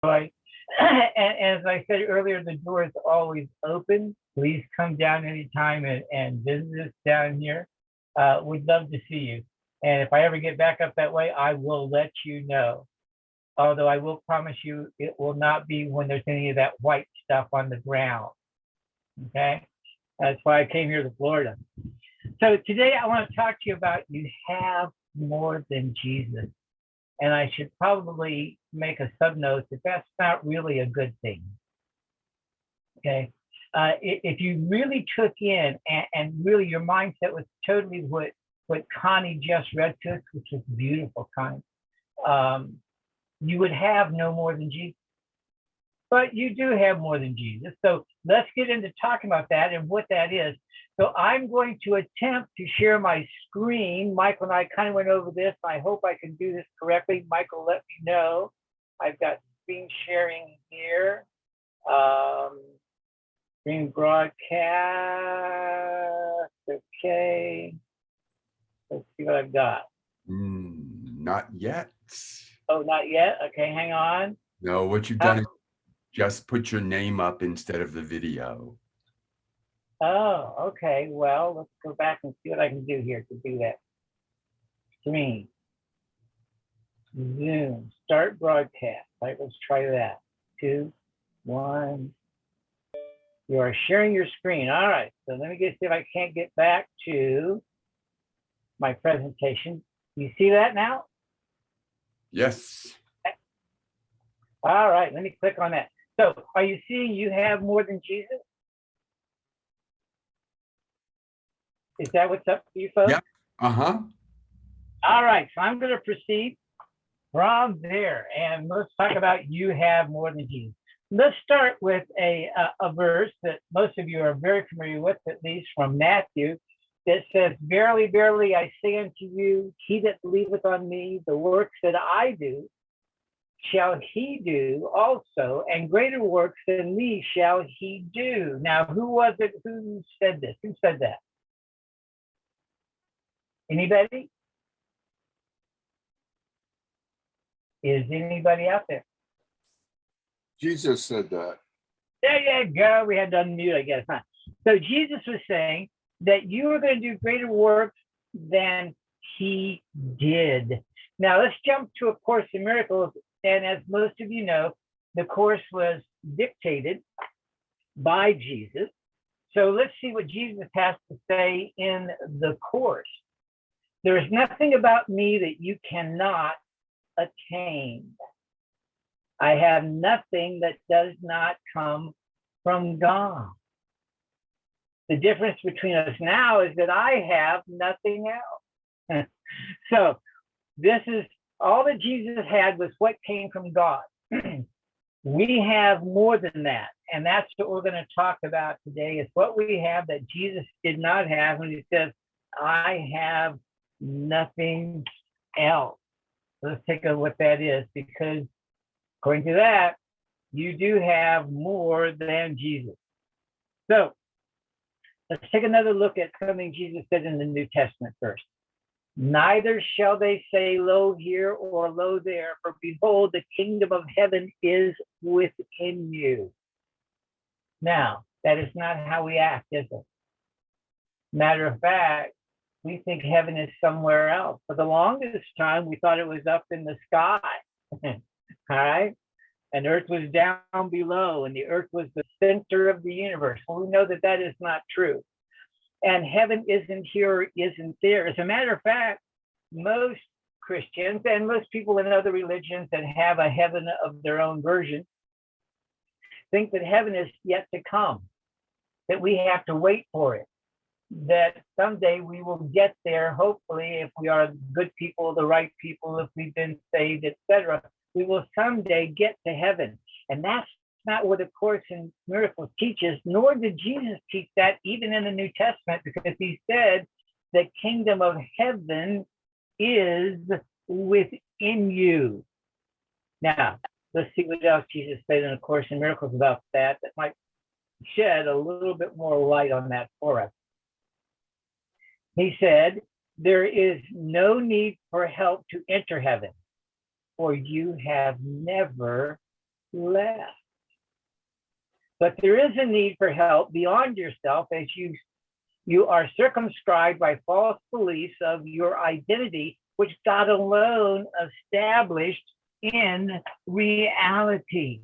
Right. And as I said earlier, the door is always open. Please come down anytime and visit us down here. We'd love to see you. And if I ever get back up that way, I will let you know. Although I will promise you it will not be when there's any of that white stuff on the ground. Okay? That's why I came here to Florida. So today I want to talk to you about you have more than Jesus. And I should probably make a subnote that that's not really a good thing. Okay. If you really took in and really your mindset was totally what Connie just read to us, which is beautiful, Connie, you would have no more than Jesus. But you do have more than Jesus. So let's get into talking about that and what that is. So I'm going to attempt to share my screen. Michael and I kind of went over this. I hope I can do this correctly. Michael, let me know. I've got screen sharing here. Screen broadcast. Okay. Let's see what I've got. Not yet. Oh, not yet? Okay, hang on. No, what you've done is just put your name up instead of the video. Oh, okay. Well, let's go back and see what I can do here to do that. Screen. Zoom. Start broadcast. All right, let's try that. 2, 1. You are sharing your screen. All right. So let me see if I can't get back to my presentation. You see that now? Yes. All right. Let me click on that. So are you seeing you have more than Jesus? Is that what's up for you folks? Yeah. Uh-huh. All right. So I'm going to proceed from there. And let's talk about you have more than Jesus. Let's start with a verse that most of you are very familiar with, at least from Matthew, that says, "Verily, verily, I say unto you, he that believeth on me, the works that I do, shall he do also, and greater works than me shall he do." Now, who was it who said this? Who said that? Anybody? Is anybody out there? Jesus said that. There you go. We had to unmute, I guess. Huh? So Jesus was saying that you are going to do greater works than he did. Now let's jump to A Course in Miracles. And as most of you know, the course was dictated by Jesus. So let's see what Jesus has to say in the course. "There is nothing about me that you cannot attain. I have nothing that does not come from God." The difference between us now is that I have nothing else. So this is all that Jesus had was what came from God. We have more than that. And that's what we're going to talk about today, is what we have that Jesus did not have when he says, "I have nothing else." Let's take a look what that is, because according to that, you do have more than Jesus. So let's take another look at something Jesus said in the New Testament first. "Neither shall they say, lo here or lo there, for behold, the kingdom of heaven is within you." Now, that is not how we act, is it? Matter of fact, we think heaven is somewhere else. For the longest time, we thought it was up in the sky. All right? And earth was down below, and the earth was the center of the universe. Well, we know that that is not true. And heaven isn't here or isn't there. As a matter of fact, most Christians and most people in other religions that have a heaven of their own version think that heaven is yet to come, that we have to wait for it, that someday we will get there, hopefully, if we are good people, the right people, if we've been saved, etc. We will someday get to heaven. And that's not what A Course in Miracles teaches, nor did Jesus teach that even in the New Testament, because he said the kingdom of heaven is within you. Now, let's see what else Jesus said in A Course in Miracles about that might shed a little bit more light on that for us. He said, "There is no need for help to enter heaven, for you have never left. But there is a need for help beyond yourself as you are circumscribed by false beliefs of your identity, which God alone established in reality.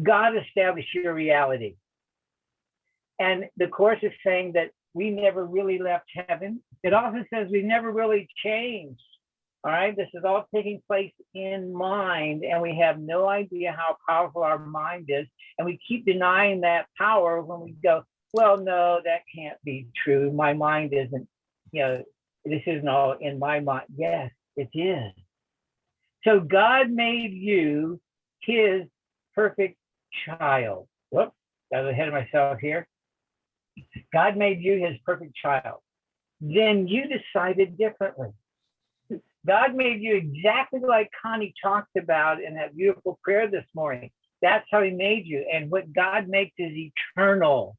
God established your reality. And the Course is saying that we never really left heaven. It also says we never really changed. All right, this is all taking place in mind, and we have no idea how powerful our mind is. And we keep denying that power when we go, well, no, that can't be true. My mind isn't, this isn't all in my mind. Yes, it is. So God made you his perfect child. Whoops, I was ahead of myself here. God made you his perfect child. Then you decided differently. God made you exactly like Connie talked about in that beautiful prayer this morning. That's how he made you. And what God makes is eternal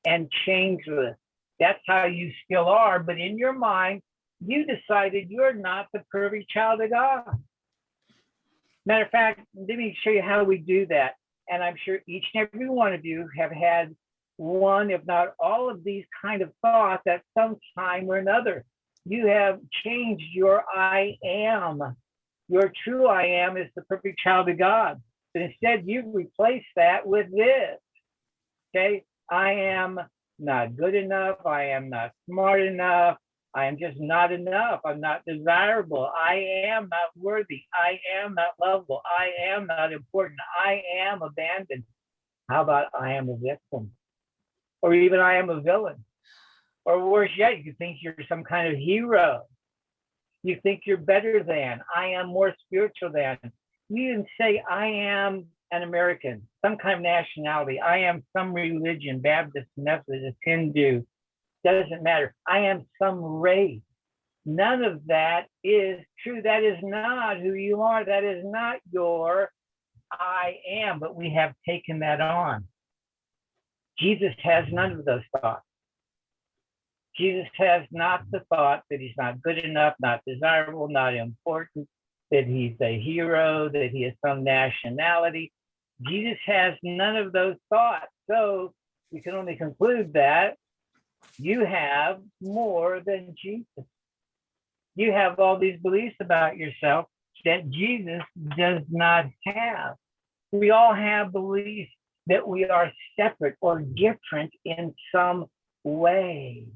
and changeless. That's how you still are. But in your mind, you decided you're not the perfect child of God. Matter of fact, let me show you how we do that. And I'm sure each and every one of you have had one, if not all of these kind of thoughts at some time or another. You have changed your I am. Your true I am is the perfect child of God. But instead, you replace that with this. Okay? I am not good enough. I am not smart enough. I am just not enough. I'm not desirable. I am not worthy. I am not lovable. I am not important. I am abandoned. How about I am a victim? Or even I am a villain. Or worse yet, you think you're some kind of hero. You think you're better than. I am more spiritual than. You even say, I am an American, some kind of nationality. I am some religion, Baptist, Methodist, Hindu. Doesn't matter. I am some race. None of that is true. That is not who you are. That is not your I am, but we have taken that on. Jesus has none of those thoughts. Jesus has not the thought that he's not good enough, not desirable, not important, that he's a hero, that he is some nationality. Jesus has none of those thoughts. So we can only conclude that you have more than Jesus. You have all these beliefs about yourself that Jesus does not have. We all have beliefs that we are separate or different in some way.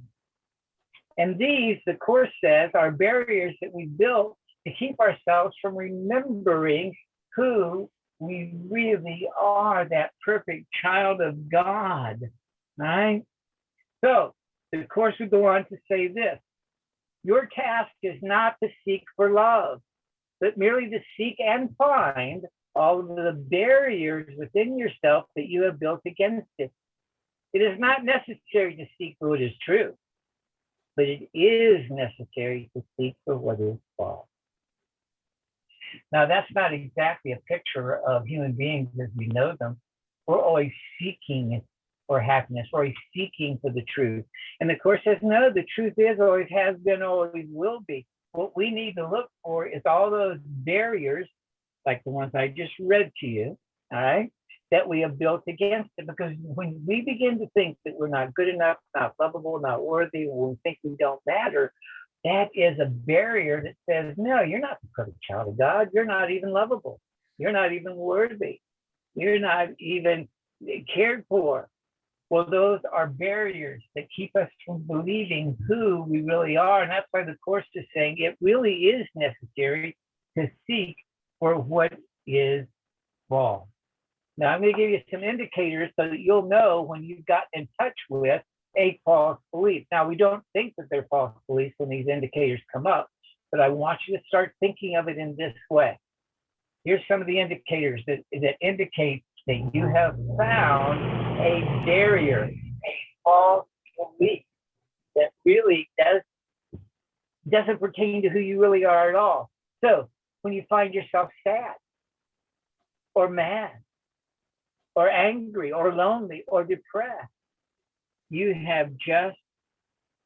And these, the Course says, are barriers that we built to keep ourselves from remembering who we really are, that perfect child of God, right? So the Course would go on to say this: your task is not to seek for love, but merely to seek and find all of the barriers within yourself that you have built against it. It is not necessary to seek for what is true, but it is necessary to seek for what is false. Now, that's not exactly a picture of human beings as we know them. We're always seeking for happiness. We're always seeking for the truth. And the Course says, no, the truth is, always has been, always will be. What we need to look for is all those barriers, like the ones I just read to you, all right, that we have built against it. Because when we begin to think that we're not good enough, not lovable, not worthy, when we think we don't matter, that is a barrier that says, no, you're not the perfect child of God. You're not even lovable. You're not even worthy. You're not even cared for. Well, those are barriers that keep us from believing who we really are. And that's why the Course is saying it really is necessary to seek for what is false. Now, I'm going to give you some indicators so that you'll know when you've gotten in touch with a false belief. Now, we don't think that they're false beliefs when these indicators come up, but I want you to start thinking of it in this way. Here's some of the indicators that indicate that you have found a barrier, a false belief that really doesn't pertain to who you really are at all. So when you find yourself sad or mad or angry or lonely or depressed, you have just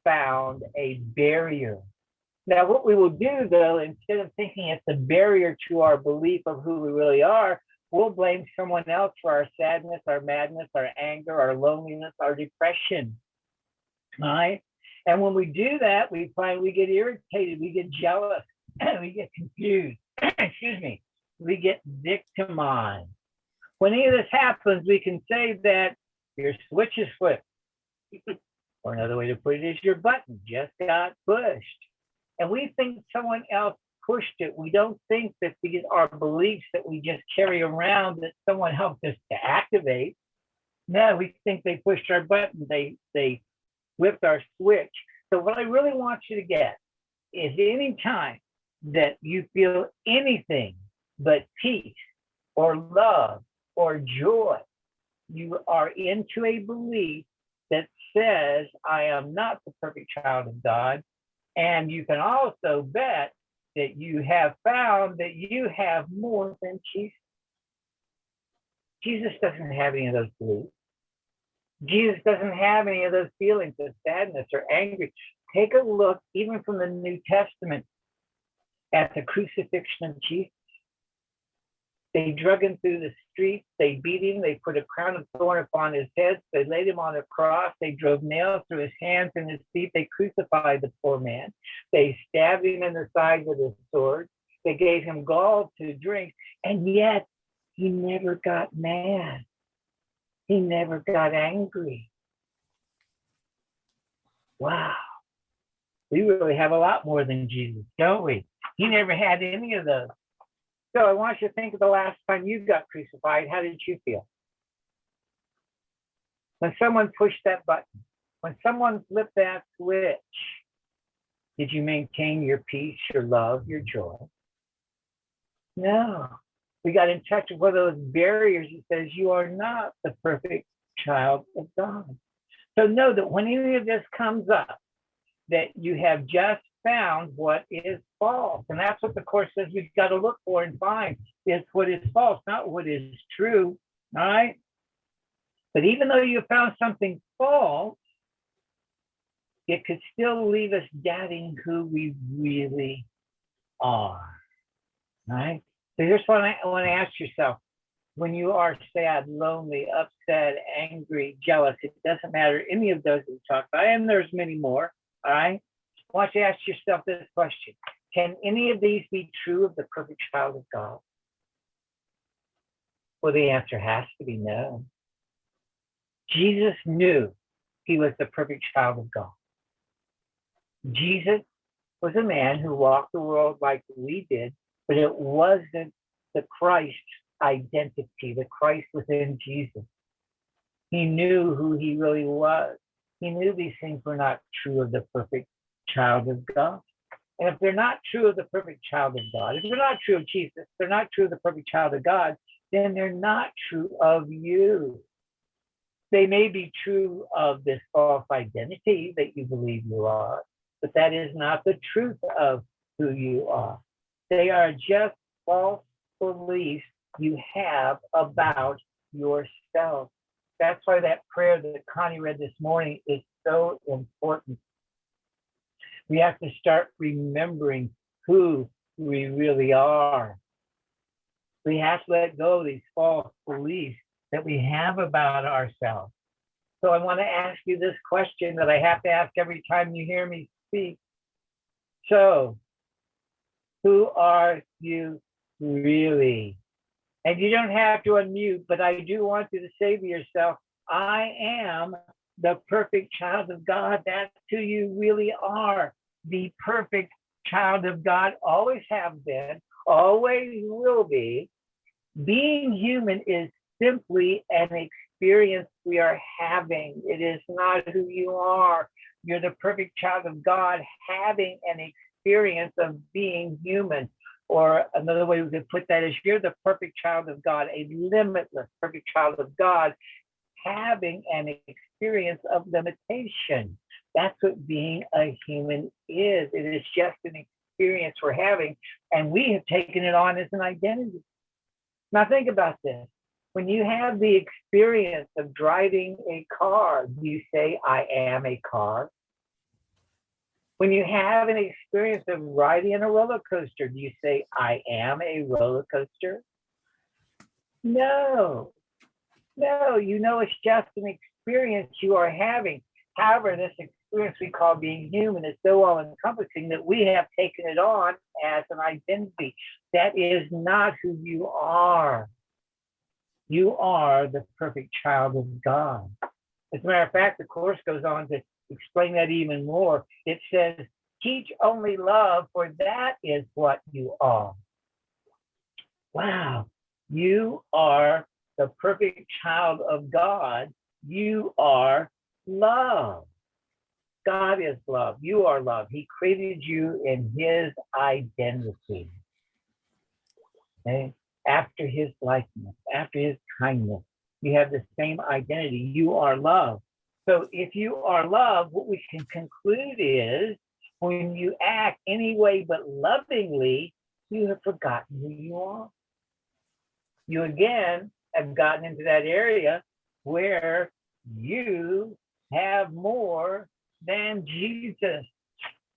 found a barrier. Now, what we will do, though, instead of thinking it's a barrier to our belief of who we really are, we'll blame someone else for our sadness, our madness, our anger, our loneliness, our depression. All right? And when we do that, we find we get irritated, we get jealous, we get confused. Excuse me. We get victimized. When any of this happens, we can say that your switch is flipped. Or another way to put it is your button just got pushed. And we think someone else pushed it. We don't think that these are beliefs that we just carry around that someone helped us to activate. No, we think they pushed our button. They flipped our switch. So what I really want you to get is any time that you feel anything but peace or love or joy, you are into a belief that says, I am not the perfect child of God. And you can also bet that you have found that you have more than Jesus. Jesus doesn't have any of those beliefs. Jesus doesn't have any of those feelings of sadness or anger. Take a look, even from the New Testament, at the crucifixion of Jesus. They drug him through the streets, they beat him, they put a crown of thorn upon his head, they laid him on a cross, they drove nails through his hands and his feet, they crucified the poor man, they stabbed him in the side with a sword, they gave him gall to drink, and yet he never got mad. He never got angry. Wow. We really have a lot more than Jesus, don't we? He never had any of those. So I want you to think of the last time you got crucified. How did you feel? When someone pushed that button, when someone flipped that switch, did you maintain your peace, your love, your joy? No. We got in touch with one of those barriers that says you are not the perfect child of God. So know that when any of this comes up, that you have just found what is false. And that's what the Course says we've got to look for and find is what is false, not what is true. All right? But even though you found something false, it could still leave us doubting who we really are. All right? So here's what I want to ask yourself. When you are sad, lonely, upset, angry, jealous, it doesn't matter, any of those we talked about, and there's many more, all right? I want you to ask yourself this question. Can any of these be true of the perfect child of God? Well, the answer has to be no. Jesus knew he was the perfect child of God. Jesus was a man who walked the world like we did, but it wasn't the Christ identity, the Christ within Jesus. He knew who he really was. He knew these things were not true of the perfect child of God. And if they're not true of the perfect child of God, if they're not true of Jesus, they're not true of the perfect child of God, then they're not true of you. They may be true of this false identity that you believe you are, but that is not the truth of who you are. They are just false beliefs you have about yourself. That's why that prayer that Connie read this morning is so important. We have to start remembering who we really are. We have to let go of these false beliefs that we have about ourselves. So I want to ask you this question that I have to ask every time you hear me speak. So, who are you really? And you don't have to unmute, but I do want you to say to yourself, I am the perfect child of God. That's who you really are. The perfect child of God, always have been, always will be. Being human is simply an experience we are having. It is not who you are. You're the perfect child of God having an experience of being human. Or another way we could put that is you're the perfect child of God, a limitless perfect child of God, having an experience of limitation. That's what being a human is. It is just an experience we're having, and we have taken it on as an identity. Now think about this. When you have the experience of driving a car, do you say, I am a car? When you have an experience of riding in a roller coaster, do you say, I am a roller coaster? No, no, it's just an experience you are having. However, this experience we call being human is so all encompassing that we have taken it on as an identity. That is not who you are. You are the perfect child of God. As a matter of fact, the Course goes on to explain that even more. It says, teach only love, for that is what you are. Wow, you are the perfect child of God. You are love. God is love. You are love. He created you in his identity. Okay? After his likeness, after his kindness. You have the same identity. You are love. So if you are love, what we can conclude is when you act any way but lovingly, you have forgotten who you are. You again have gotten into that area where you have more than Jesus.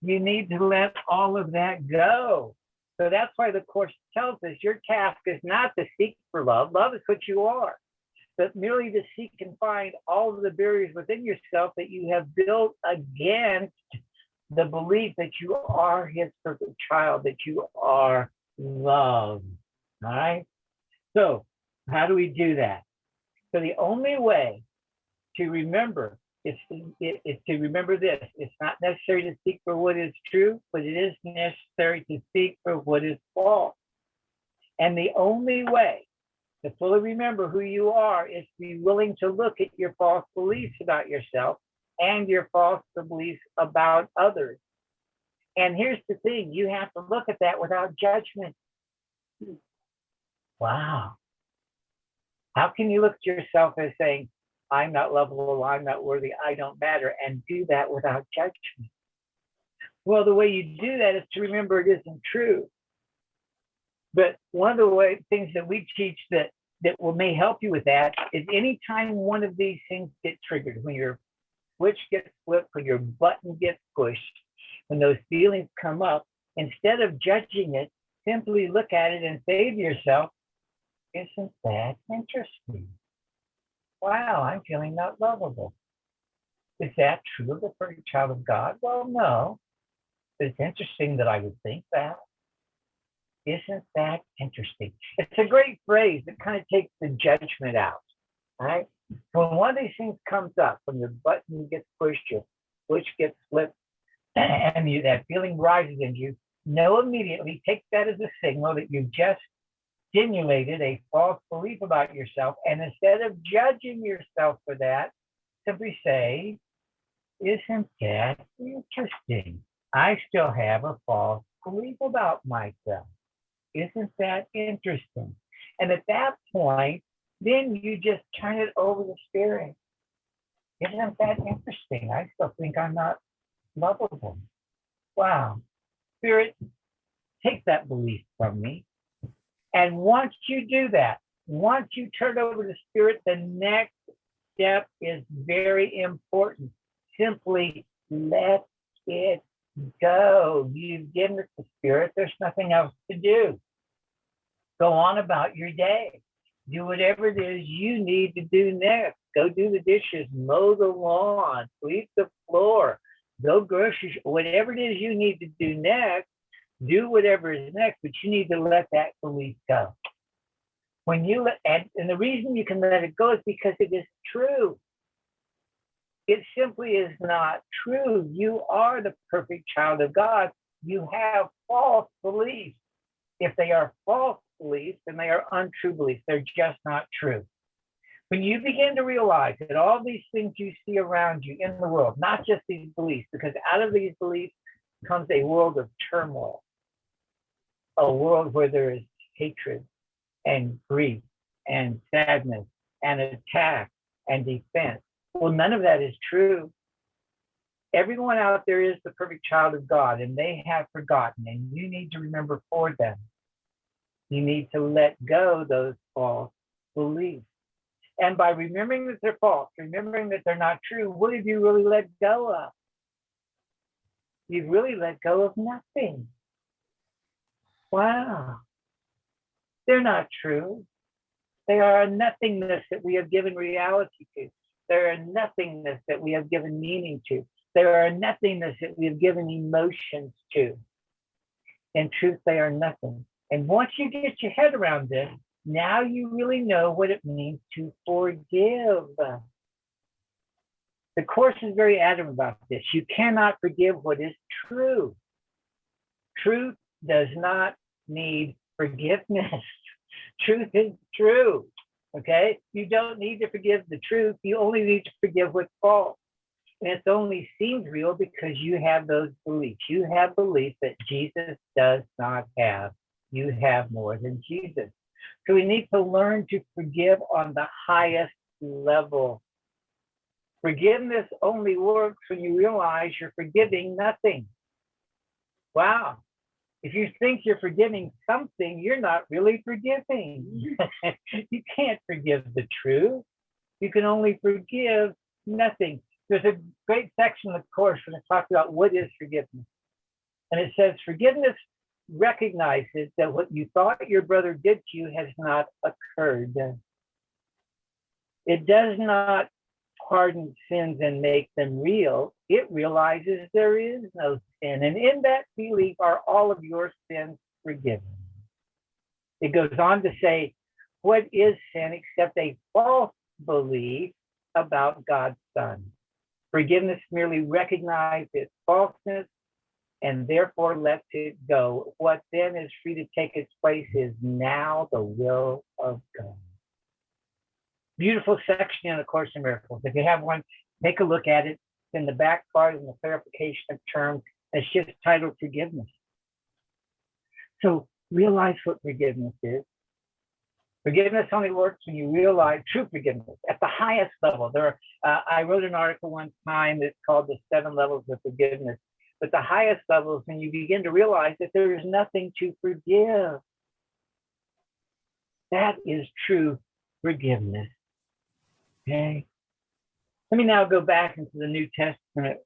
You need to let all of that go. So that's why the Course tells us your task is not to seek for love. Love is what you are, but merely to seek and find all of the barriers within yourself that you have built against the belief that you are his perfect child, that you are love. All right? So how do we do that? So the only way to remember is to remember this. It's not necessary to seek for what is true, but it is necessary to seek for what is false. And the only way to fully remember who you are is to be willing to look at your false beliefs about yourself and your false beliefs about others. And here's the thing, you have to look at that without judgment. Wow. How can you look at yourself as saying, I'm not lovable, I'm not worthy, I don't matter, and do that without judgment? Well, the way you do that is to remember it isn't true. But one of the things that we teach that may help you with that is anytime one of these things get triggered, when your switch gets flipped, when your button gets pushed, when those feelings come up, instead of judging it, simply look at it and say to yourself, isn't that interesting? Wow, I'm feeling not lovable. Is that true of the perfect child of God? Well, no. But it's interesting that I would think that. Isn't that interesting? It's a great phrase that kind of takes the judgment out, right? When one of these things comes up, when the button gets pushed, your switch gets flipped, and that feeling rises in you, know immediately, take that as a signal that you've just stimulated a false belief about yourself. And instead of judging yourself for that, simply say, isn't that interesting? I still have a false belief about myself. Isn't that interesting? And at that point, then you just turn it over to Spirit. Isn't that interesting? I still think I'm not lovable. Wow. Spirit, take that belief from me. And once you do that, once you turn over to Spirit, the next step is very important. Simply let it go. You've given it to Spirit. There's nothing else to do. Go on about your day. Do whatever it is you need to do next. Go do the dishes, mow the lawn, sweep the floor, go groceries, whatever it is you need to do next. Do whatever is next, but you need to let that belief go. When you let, and the reason you can let it go is because it is true. It simply is not true. You are the perfect child of God. You have false beliefs. If they are false beliefs, then they are untrue beliefs. They're just not true. When you begin to realize that all these things you see around you in the world, not just these beliefs, because out of these beliefs comes a world of turmoil, a world where there is hatred and grief and sadness and attack and defense. Well, none of that is true. Everyone out there is the perfect child of God, and they have forgotten, and you need to remember for them. You need to let go those false beliefs. And by remembering that they're false, remembering that they're not true, what have you really let go of? You've really let go of nothing. Wow. They're not true. They are a nothingness that we have given reality to. They are a nothingness that we have given meaning to. They are a nothingness that we have given emotions to. In truth, they are nothing. And once you get your head around this, now you really know what it means to forgive. The Course is very adamant about this. You cannot forgive what is true. Truth does not need forgiveness. Truth is true. Okay? You don't need to forgive the truth. You only need to forgive what's false. And it only seems real because you have those beliefs. You have beliefs that Jesus does not have. You have more than Jesus. So we need to learn to forgive on the highest level. Forgiveness only works when you realize you're forgiving nothing. Wow. If you think you're forgiving something, you're not really forgiving. You can't forgive the truth. You can only forgive nothing. There's a great section of the Course when it talks about what is forgiveness. And it says, forgiveness recognizes that what you thought your brother did to you has not occurred. It does not pardon sins and make them real. It realizes there is no sin. And in that belief are all of your sins forgiven. It goes on to say, what is sin except a false belief about God's Son? Forgiveness merely recognizes its falseness and therefore lets it go. What then is free to take its place is now the will of God. Beautiful section in the Course in Miracles. If you have one, take a look at it. It's in the back part in the clarification of terms. It's just titled Forgiveness. So realize what forgiveness is. Forgiveness only works when you realize true forgiveness at the highest level. I wrote an article one time that's called The 7 Levels of Forgiveness. But the highest level is when you begin to realize that there is nothing to forgive. That is true forgiveness. Okay. Let me now go back into the New Testament.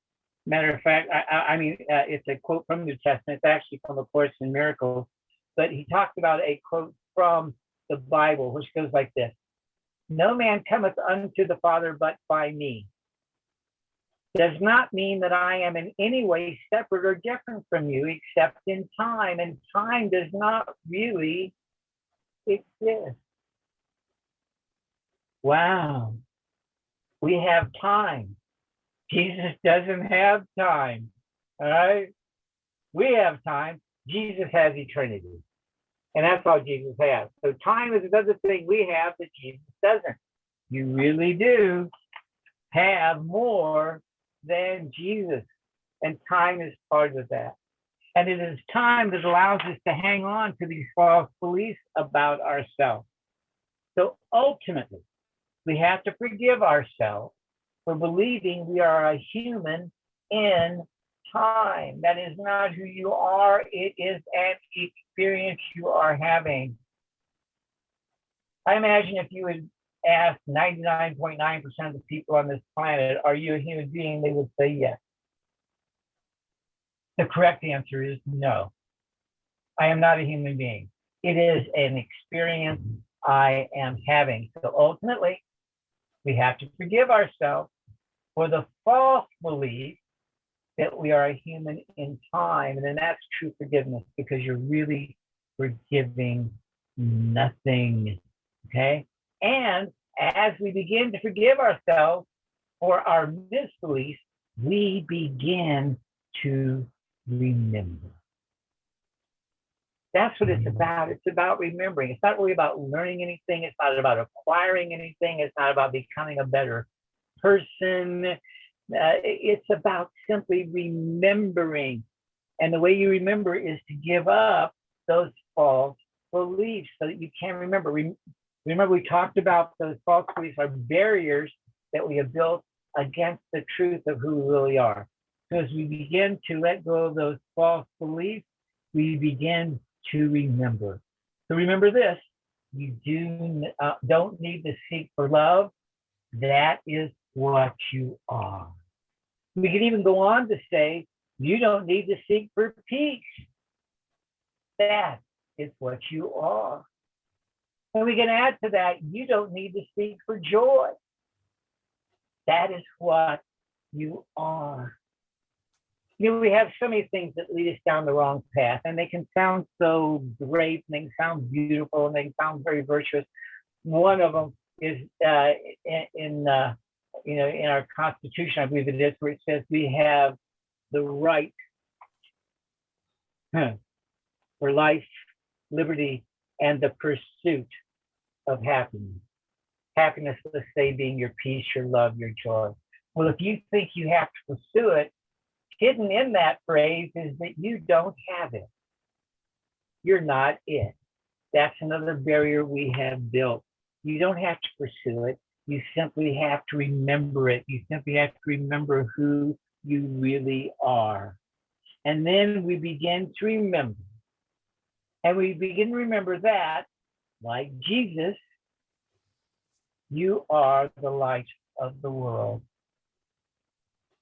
Matter of fact, it's a quote from the New Testament. It's actually from A Course in Miracles. But he talked about a quote from the Bible, which goes like this. No man cometh unto the Father but by me. Does not mean that I am in any way separate or different from you, except in time. And time does not really exist. Wow. We have time. Jesus doesn't have time. All right? We have time. Jesus has eternity. And that's all Jesus has. So time is another thing we have that Jesus doesn't. You really do have more than Jesus. And time is part of that. And it is time that allows us to hang on to these false beliefs about ourselves. So ultimately, we have to forgive ourselves for believing we are a human in time. That is not who you are. It is an experience you are having. I imagine if you would ask 99.9% of the people on this planet, are you a human being? They would say yes. The correct answer is no. I am not a human being. It is an experience I am having. So ultimately, we have to forgive ourselves for the false belief that we are a human in time. And then that's true forgiveness because you're really forgiving nothing. Okay? And as we begin to forgive ourselves for our misbeliefs, we begin to remember. That's what it's about. It's about remembering. It's not really about learning anything. It's not about acquiring anything. It's not about becoming a better person. It's about simply remembering. And the way you remember is to give up those false beliefs so that you can remember. Remember, we talked about those false beliefs are barriers that we have built against the truth of who we really are. So as we begin to let go of those false beliefs, we begin to remember. So remember this, you don't need to seek for love. That is what you are. We could even go on to say, you don't need to seek for peace. That is what you are. And we can add to that, you don't need to speak for joy. That is what you are. You know, we have so many things that lead us down the wrong path, and they can sound so great, and they can sound beautiful, and they can sound very virtuous. One of them is in our Constitution, I believe it is, where it says we have the right for life, liberty, and the pursuit of happiness. Happiness, let's say, being your peace, your love, your joy. Well, if you think you have to pursue it, hidden in that phrase is that you don't have it. You're not it. That's another barrier we have built. You don't have to pursue it. You simply have to remember it. You simply have to remember who you really are. And then we begin to remember. And we begin to remember that, like Jesus, you are the light of the world.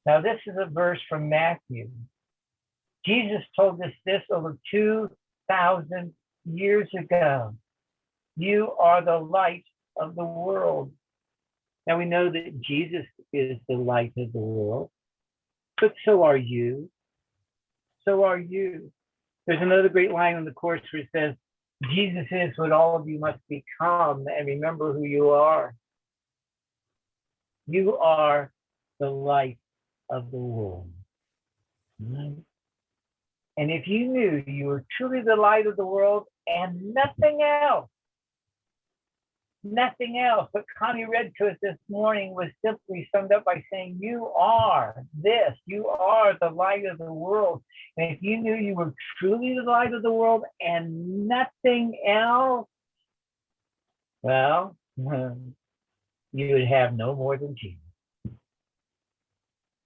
Now, this is a verse from Matthew. Jesus told us this over 2,000 years ago. You are the light of the world. Now, we know that Jesus is the light of the world, but so are you. So are you. There's another great line in the course where it says, Jesus is what all of you must become, and remember who you are. You are the light of the world. And if you knew you were truly the light of the world and nothing else, what Connie read to us this morning was simply summed up by saying, you are this, you are the light of the world. And if you knew you were truly the light of the world and nothing else, well, you would have no more than Jesus.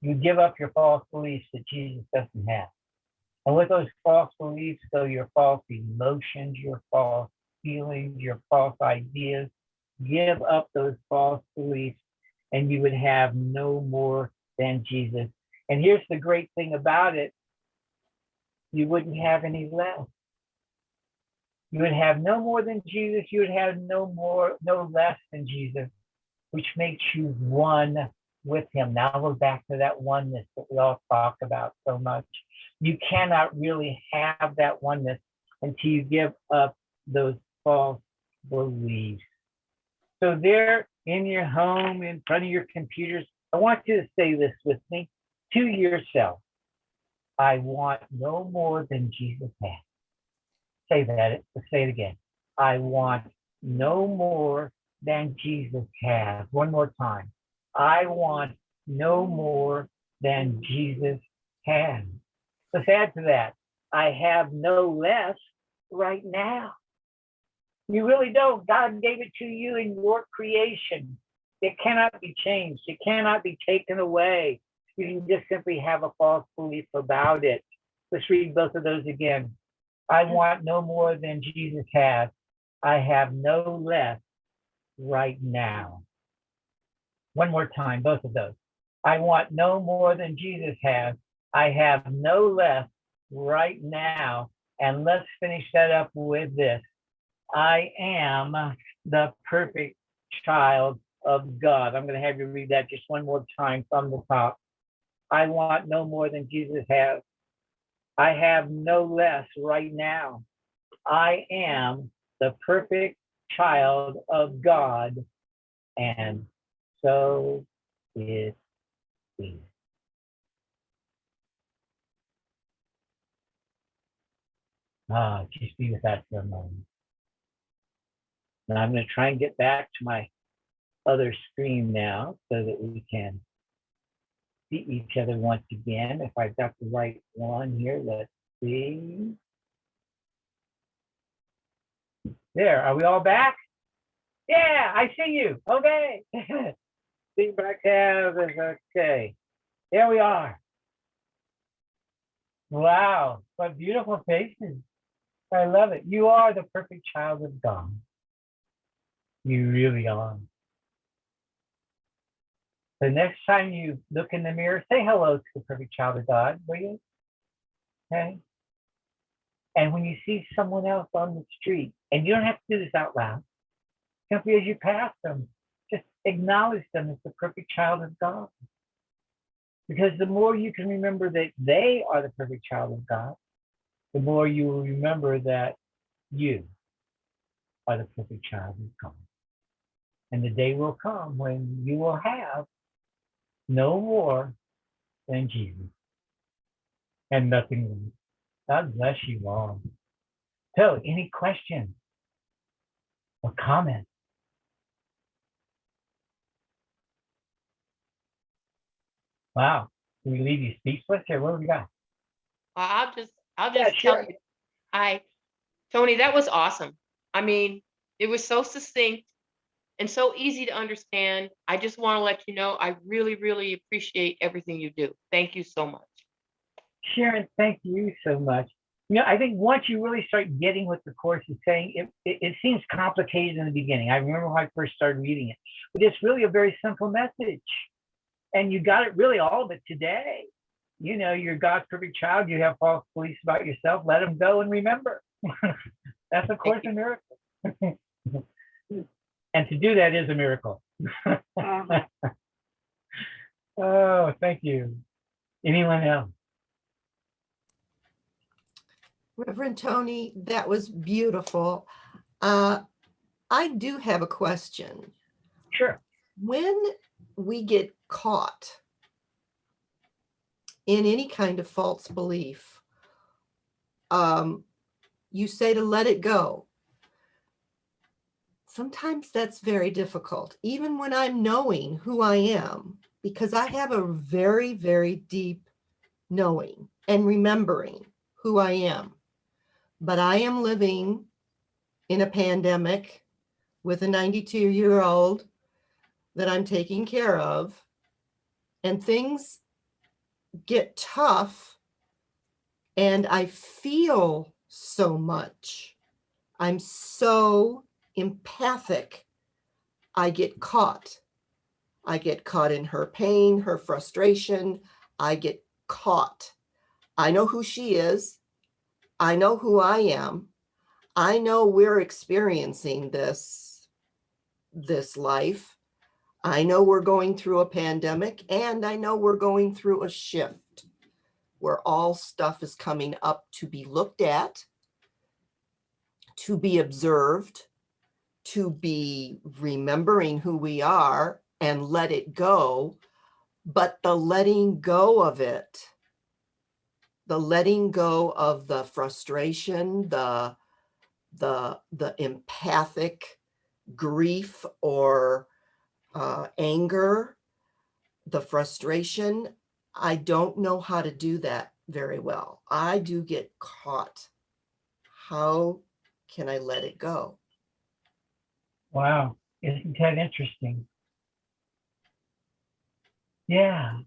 You give up your false beliefs that Jesus doesn't have. And with those false beliefs go your false emotions, your false feelings, your false ideas. Give up those false beliefs and you would have no more than Jesus. And here's the great thing about it. You wouldn't have any less. You would have no more than Jesus. You would have no less than Jesus, which makes you one with him. Now we're back to that oneness that we all talk about so much. You cannot really have that oneness until you give up those false beliefs. So there in your home, in front of your computers, I want you to say this with me to yourself. I want no more than Jesus has. Say that. Say it again. I want no more than Jesus has. One more time. I want no more than Jesus has. Let's add to that. I have no less right now. You really don't. God gave it to you in your creation. It cannot be changed. It cannot be taken away. You can just simply have a false belief about it. Let's read both of those again. I want no more than Jesus has. I have no less right now. One more time, both of those. I want no more than Jesus has. I have no less right now. And let's finish that up with this. I am the perfect child of God. I'm going to have you read that just one more time from the top. I want no more than Jesus has. I have no less right now. I am the perfect child of God, and so it is. Just be with that for a moment. Now I'm going to try and get back to my other screen now so that we can see each other once again. If I've got the right one here, let's see. There, are we all back? Yeah, I see you. Okay. Feedback is okay. There we are. Wow, what beautiful faces. I love it. You are the perfect child of God. You really are. The next time you look in the mirror, say hello to the perfect child of God, will you? Okay. And when you see someone else on the street, and you don't have to do this out loud, simply as you pass them, just acknowledge them as the perfect child of God. Because the more you can remember that they are the perfect child of God, the more you will remember that you are the perfect child of God. And the day will come when you will have no more than Jesus and nothing less. God bless you all. So, any questions or comments? Wow. Can we leave you speechless here? What do we got? I'll just Yeah, tell sure. you, Tony, that was awesome. I mean, it was so succinct and so easy to understand. I just want to let you know, I really, really appreciate everything you do. Thank you so much. Sharon, thank you so much. I think once you really start getting what the Course is saying, it seems complicated in the beginning. I remember when I first started reading it, but it's really a very simple message. And you got it really all of it today. You're God's perfect child. You have false beliefs about yourself. Let them go and remember. That's a Course in Miracles. And to do that is a miracle. Oh, thank you. Anyone else? Reverend Tony, that was beautiful. I do have a question. Sure. When we get caught in any kind of false belief, you say to let it go. Sometimes that's very difficult, even when I'm knowing who I am, because I have a very, very deep knowing and remembering who I am. But I am living in a pandemic with a 92-year-old that I'm taking care of, and things get tough, and I feel so much. I'm so empathic. I get caught. I get caught in her pain, her frustration. I get caught. I know who she is. I know who I am. I know we're experiencing this life. I know we're going through a pandemic, and I know we're going through a shift where all stuff is coming up to be looked at, to be observed, to be remembering who we are and let it go. But the letting go of it, the letting go of the frustration, the empathic grief or anger, the frustration, I don't know how to do that very well. I do get caught. How can I let it go? Wow. Isn't that interesting? Yeah.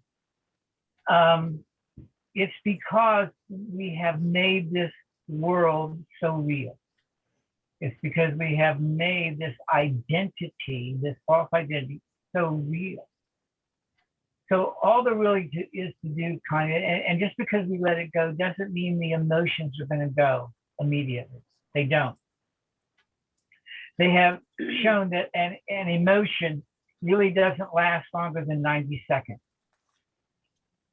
It's because we have made this world so real. It's because we have made this identity, this false identity, so real. So all there really is to do kind of, and just because we let it go doesn't mean the emotions are going to go immediately. They don't. They have shown that an emotion really doesn't last longer than 90 seconds.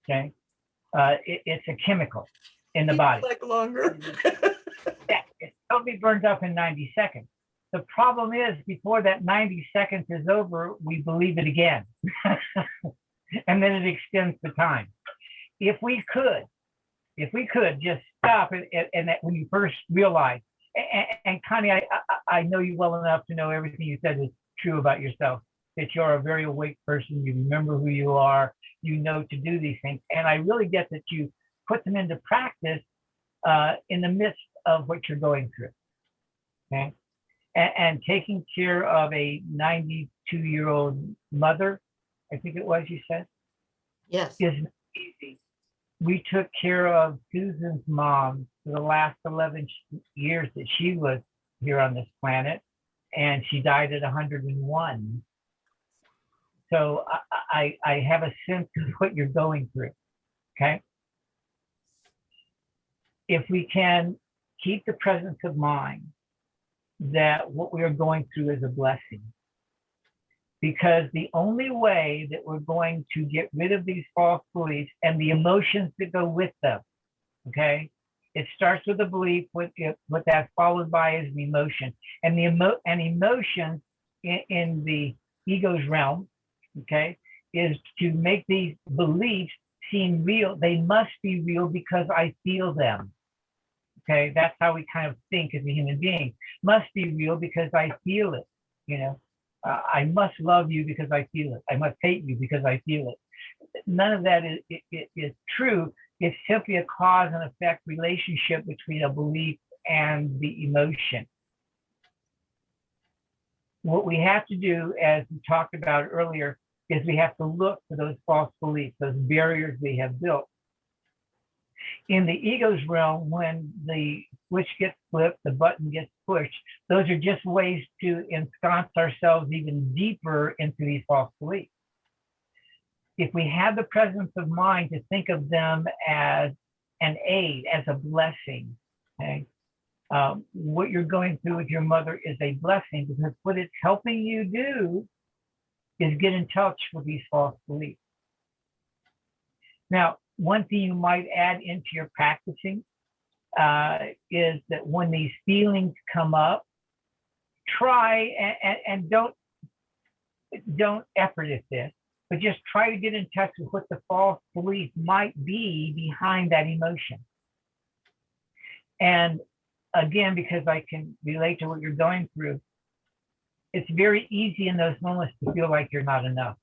Okay. It's a chemical in the body. Like longer. Yeah, it totally burns up in 90 seconds. The problem is, before that 90 seconds is over, we believe it again. And then it extends the time. If we could just stop it, and that when you first realize, and Connie, I know you well enough to know everything you said is true about yourself, that you're a very awake person, you remember who you are, you know to do these things. And I really get that you put them into practice in the midst of what you're going through. Okay. And taking care of a 92-year-old mother, I think it was, you said? Yes. Is easy. We took care of Susan's mom for the last 11 years that she was here on this planet, and she died at 101. So I have a sense of what you're going through, okay? If we can keep the presence of mind that what we are going through is a blessing. Because the only way that we're going to get rid of these false beliefs and the emotions that go with them, okay? It starts with a belief, what that's followed by is the emotion. And emotions in the ego's realm, okay, is to make these beliefs seem real. They must be real because I feel them. Okay, that's how we kind of think as a human being. Must be real because I feel it. You know, I must love you because I feel it. I must hate you because I feel it. None of that is true. It's simply a cause and effect relationship between a belief and the emotion. What we have to do, as we talked about earlier, is we have to look for those false beliefs, those barriers we have built. In the ego's realm, when the switch gets flipped, the button gets pushed, those are just ways to ensconce ourselves even deeper into these false beliefs. If we have the presence of mind to think of them as an aid, as a blessing, okay? What you're going through with your mother is a blessing, because what it's helping you do is get in touch with these false beliefs. Now, one thing you might add into your practicing is that when these feelings come up, try and don't effort at this, but just try to get in touch with what the false belief might be behind that emotion. And again, because I can relate to what you're going through, it's very easy in those moments to feel like you're not enough,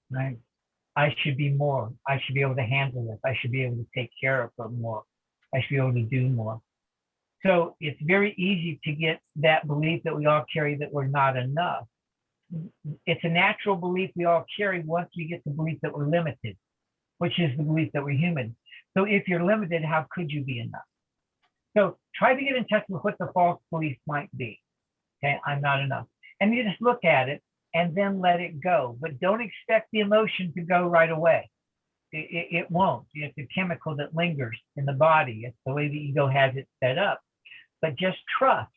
right? I should be more. I should be able to handle this. I should be able to take care of them more. I should be able to do more. So it's very easy to get that belief that we all carry that we're not enough. It's a natural belief we all carry once we get the belief that we're limited, which is the belief that we're human. So if you're limited, how could you be enough? So try to get in touch with what the false belief might be. Okay, I'm not enough. And you just look at it and then let it go. But don't expect the emotion to go right away. It won't. It's a chemical that lingers in the body. It's the way the ego has it set up. But just trust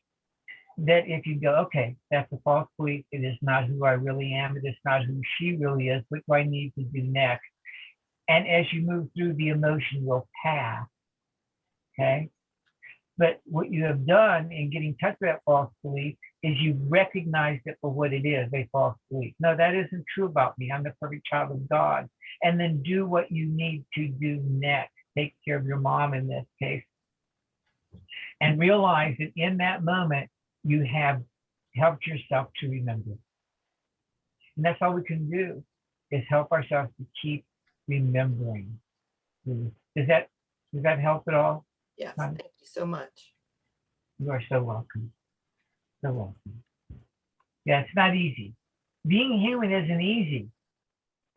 that if you go, okay, that's a false belief. It is not who I really am. It is not who she really is. What do I need to do next? And as you move through, the emotion will pass. Okay? But what you have done in getting in touch with that false belief is you recognized it for what it is, a false belief. No, that isn't true about me. I'm the perfect child of God. And then do what you need to do next. Take care of your mom in this case. And realize that in that moment, you have helped yourself to remember. And that's all we can do, is help ourselves to keep remembering. Does that help at all? Yes, thank you so much. You are so welcome. So welcome. Yeah, it's not easy. Being human isn't easy.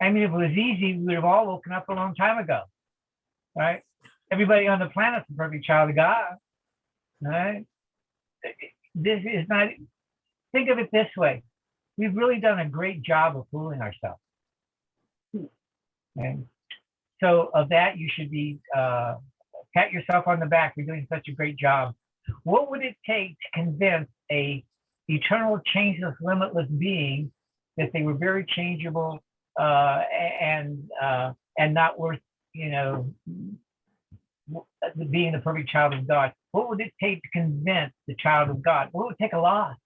I mean, if it was easy, we would have all woken up a long time ago, right? Everybody on the planet's a perfect child of God, right? This is not, think of it this way. We've really done a great job of fooling ourselves. And so of that, you should be, pat yourself on the back. You're doing such a great job. What would it take to convince a eternal, changeless, limitless being that they were very changeable and not worth, being the perfect child of God? What would it take to convince the child of God? Well, it would take a lot.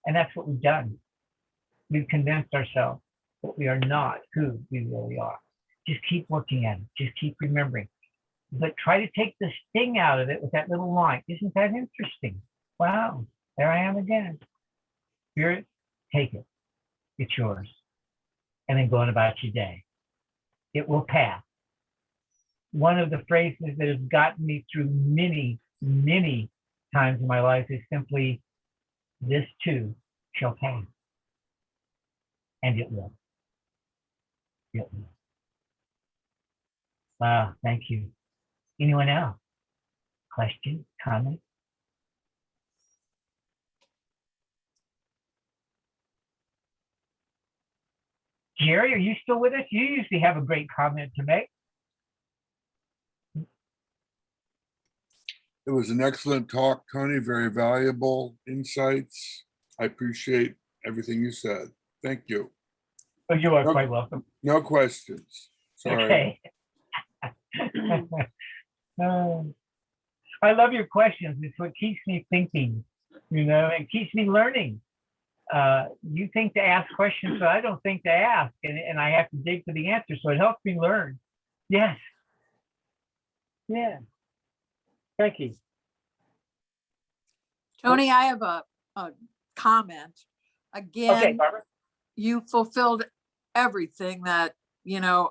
And that's what we've done. We've convinced ourselves that we are not who we really are. Just keep working at it. Just keep remembering. But try to take the sting out of it with that little line. Isn't that interesting? Wow, there I am again. Spirit, take it. It's yours. And then go on about your day. It will pass. One of the phrases that has gotten me through many, many times in my life is simply, this too shall pass. And it will. It will. Wow, thank you. Anyone else? Question, comment? Jerry, are you still with us? You usually have a great comment to make. It was an excellent talk, Tony. Very valuable insights. I appreciate everything you said. Thank you. Oh, you are No- quite welcome. No questions. Sorry. Okay. I love your questions. It's what keeps me thinking, it keeps me learning. You think to ask questions, but I don't think to ask, and I have to dig for the answer. So it helps me learn. Yes. Yeah. Thank you. Tony, I have a comment. Okay, Again, Barbara. you fulfilled everything that,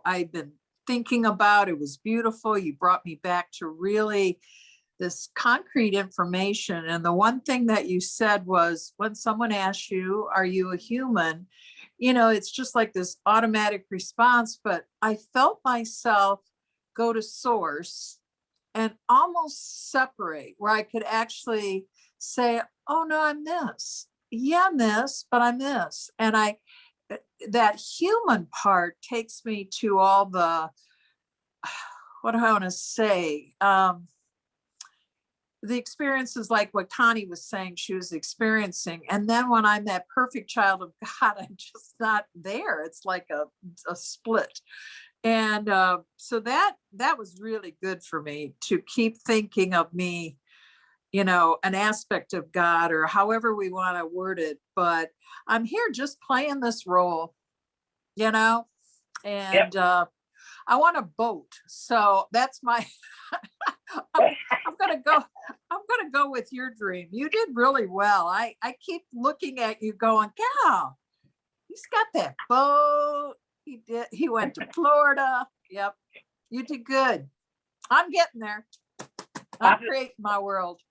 I've been thinking about. It was beautiful. You brought me back to really this concrete information. And the one thing that you said was, when someone asks you, are you a human? It's just like this automatic response, but I felt myself go to source and almost separate, where I could actually say, oh no, I'm this. Yeah, I'm this, but I'm this. And that human part takes me to all the, what do I want to say? The experiences like what Connie was saying she was experiencing. And then when I'm that perfect child of God, I'm just not there. It's like a split. And so that was really good for me to keep thinking of me, an aspect of God, or however we want to word it. But I'm here just playing this role, and Yep. I want a boat. So that's my, I'm going to go with your dream. You did really well. I keep looking at you going, gal, he's got that boat. He went to Florida. Yep. You did good. I'm getting there. I'm Awesome. creating my world.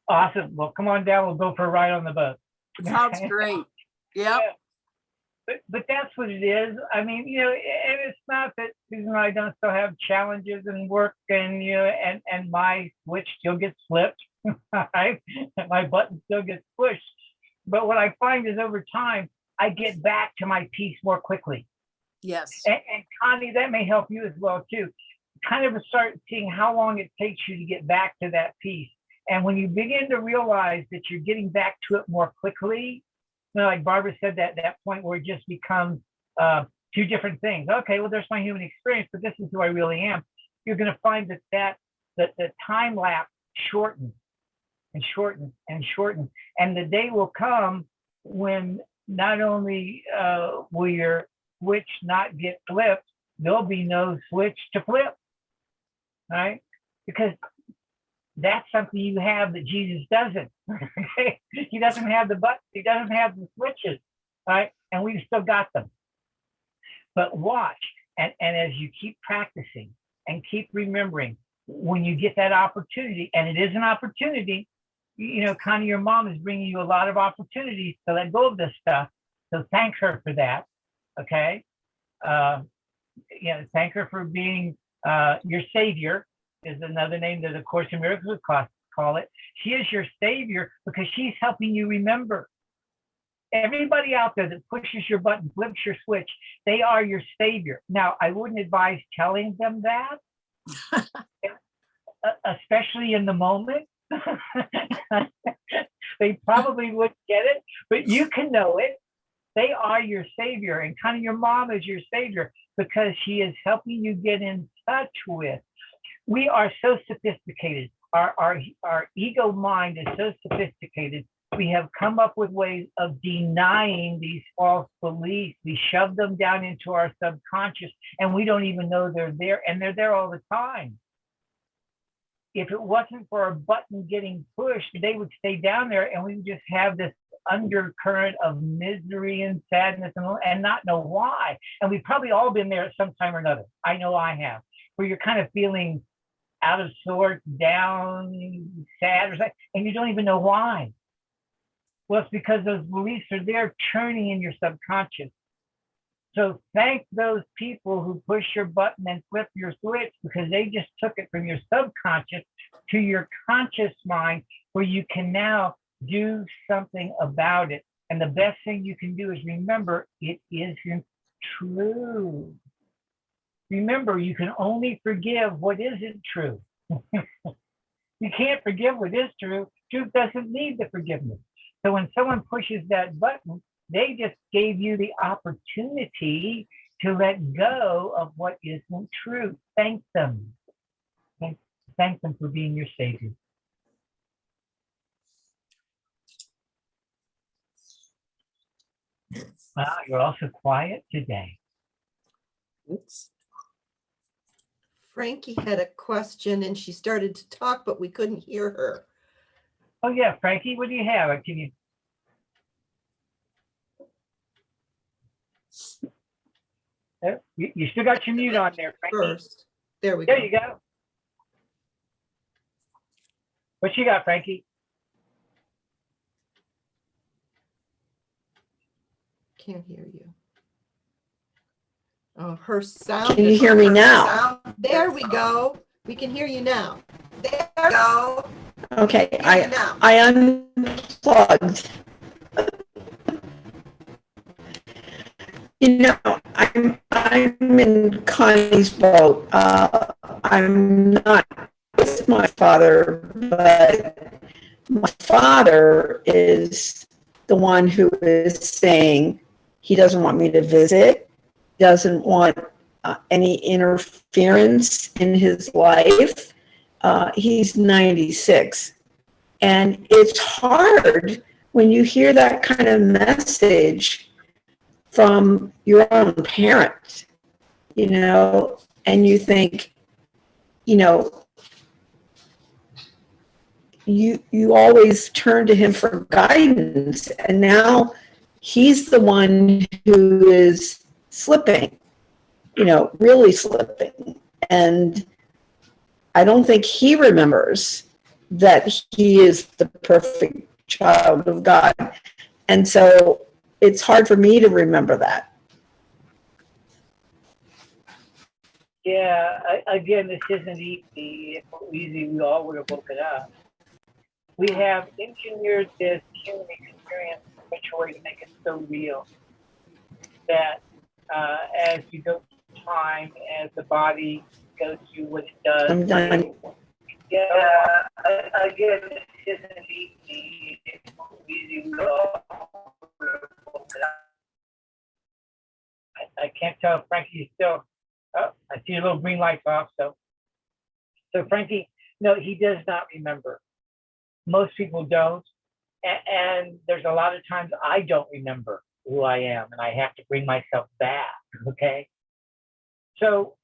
Awesome. Well, come on down. We'll go for a ride on the boat. Sounds great. Yep. But that's what it is. I mean, and it's not that Susan and I don't still have challenges and work, and and my switch still gets flipped, right? My button still gets pushed. But what I find is over time, I get back to my peace more quickly. Yes. And Connie, that may help you as well too. Kind of start seeing how long it takes you to get back to that peace. And when you begin to realize that you're getting back to it more quickly, like Barbara said, that point where it just becomes two different things. Okay, well, there's my human experience, but this is who I really am. You're going to find that the time lapse shortens and shortens and shortens. And the day will come when not only will your switch not get flipped, there'll be no switch to flip, right? Because that's something you have that Jesus doesn't. Okay? He doesn't have the buttons. He doesn't have the switches, right? And we've still got them. But watch, and as you keep practicing and keep remembering, when you get that opportunity, and it is an opportunity, Connie, your mom is bringing you a lot of opportunities to let go of this stuff. So thank her for that. Okay. Thank her for being your savior, is another name that the Course in Miracles would call it. She is your savior because she's helping you remember. Everybody out there that pushes your button, flips your switch, they are your savior. Now, I wouldn't advise telling them that, especially in the moment. They probably wouldn't get it, but you can know it. They are your savior, and kind of your mom is your savior because she is helping you get in touch with. We are so sophisticated. Our ego mind is so sophisticated. We have come up with ways of denying these false beliefs. We shove them down into our subconscious, and we don't even know they're there, and they're there all the time. If it wasn't for a button getting pushed, they would stay down there, and we would just have this undercurrent of misery and sadness and not know why. And we've probably all been there at some time or another. I know I have, where you're kind of feeling out of sorts, down, sad, or something, and you don't even know why. Well, it's because those beliefs are there churning in your subconscious. So thank those people who push your button and flip your switch, because they just took it from your subconscious to your conscious mind, where you can now do something about it. And the best thing you can do is remember it isn't true. Remember, you can only forgive what isn't true. You can't forgive what is true. Truth doesn't need the forgiveness. So when someone pushes that button, they just gave you the opportunity to let go of what isn't true. Thank them. Thank them for being your savior. Wow, you're also quiet today. Oops. Frankie had a question and she started to talk, but we couldn't hear her. Oh yeah, Frankie, what do you have? Can you? You still got your mute on there, Frankie. First, there we go. There you go. What you got, Frankie? Can't hear you. Oh, her sound. Can you hear me now? There we go. We can hear you now. There we go. Okay, Now. I unplugged. You know, I'm in Connie's boat. I'm not with my father, but my father is the one who is saying he doesn't want me to visit, doesn't want any interference in his life. He's 96. And it's hard when you hear that kind of message from your own parent, you know, and you think, you know, you always turn to him for guidance, and now he's the one who is slipping, you know, really slipping. And I don't think he remembers that he is the perfect child of God. And so it's hard for me to remember that. Yeah, again, this isn't easy. If it were easy, we all would have woken up. We have engineered this human experience in such a way to make it so real that as you go through time, as the body goes through what it does. I'm done. Yeah, again, this isn't easy. If it were easy, we all would have woken up. I can't tell if Frankie's still. Oh, I see a little green lights off. So Frankie, no, he does not remember. Most people don't, and there's a lot of times I don't remember who I am, and I have to bring myself back. Okay, so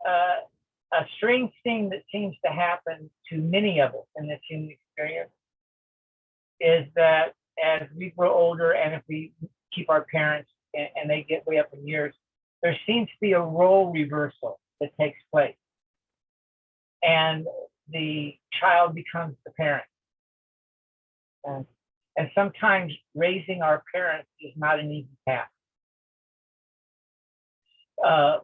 a strange thing that seems to happen to many of us in this human experience is that as we grow older, and if we keep our parents and they get way up in years, there seems to be a role reversal that takes place. And the child becomes the parent. And sometimes raising our parents is not an easy task.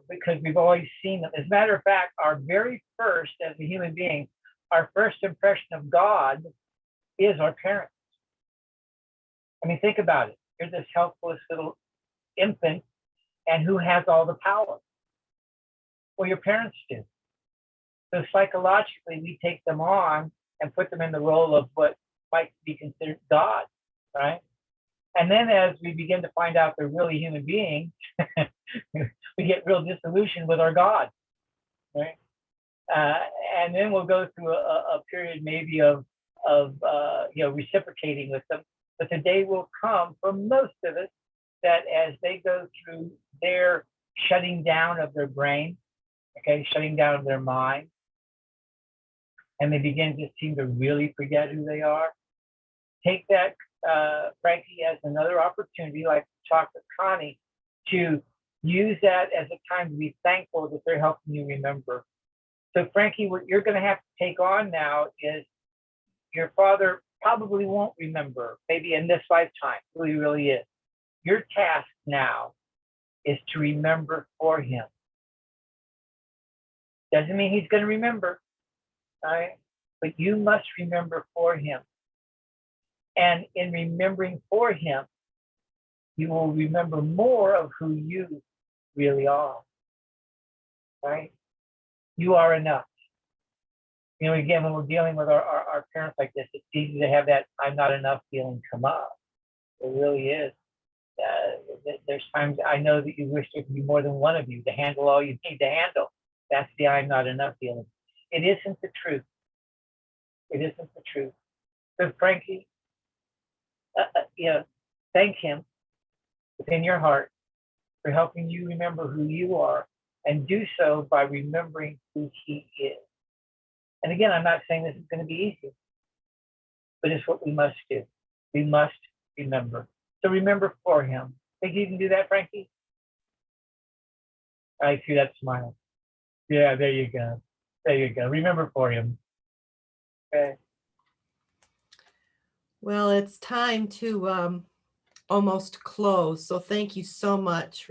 Because we've always seen them. As a matter of fact, our very first, as a human being, our first impression of God is our parents. I mean, think about it. You're this helpless little infant, and who has all the power? Well, your parents do. So psychologically, we take them on and put them in the role of what might be considered God, right? And then as we begin to find out they're really human beings, we get real disillusioned with our God, right? And then we'll go through a period maybe of reciprocating with them. But the day will come for most of us that as they go through their shutting down of their brain, okay, shutting down of their mind, and they begin to seem to really forget who they are, take that, Frankie, as another opportunity, like to talk with Connie, to use that as a time to be thankful that they're helping you remember. So Frankie, what you're going to have to take on now is your father probably won't remember, maybe in this lifetime, who he really is. Your task now is to remember for him. Doesn't mean he's going to remember, right? But you must remember for him. And in remembering for him, you will remember more of who you really are, right? You are enough. You know, again, when we're dealing with our parents like this, it's easy to have that I'm not enough feeling come up. It really is. There's times I know that you wish there could be more than one of you to handle all you need to handle. That's the I'm not enough feeling. It isn't the truth. It isn't the truth. So Frankie, you know, thank him within your heart for helping you remember who you are, and do so by remembering who he is. And again, I'm not saying this is going to be easy, but it's what we must do. We must remember. So remember for him. Think you can do that, Frankie? I see that smile. Yeah, there you go. There you go. Remember for him. Okay. Well, it's time to almost close. So thank you so much,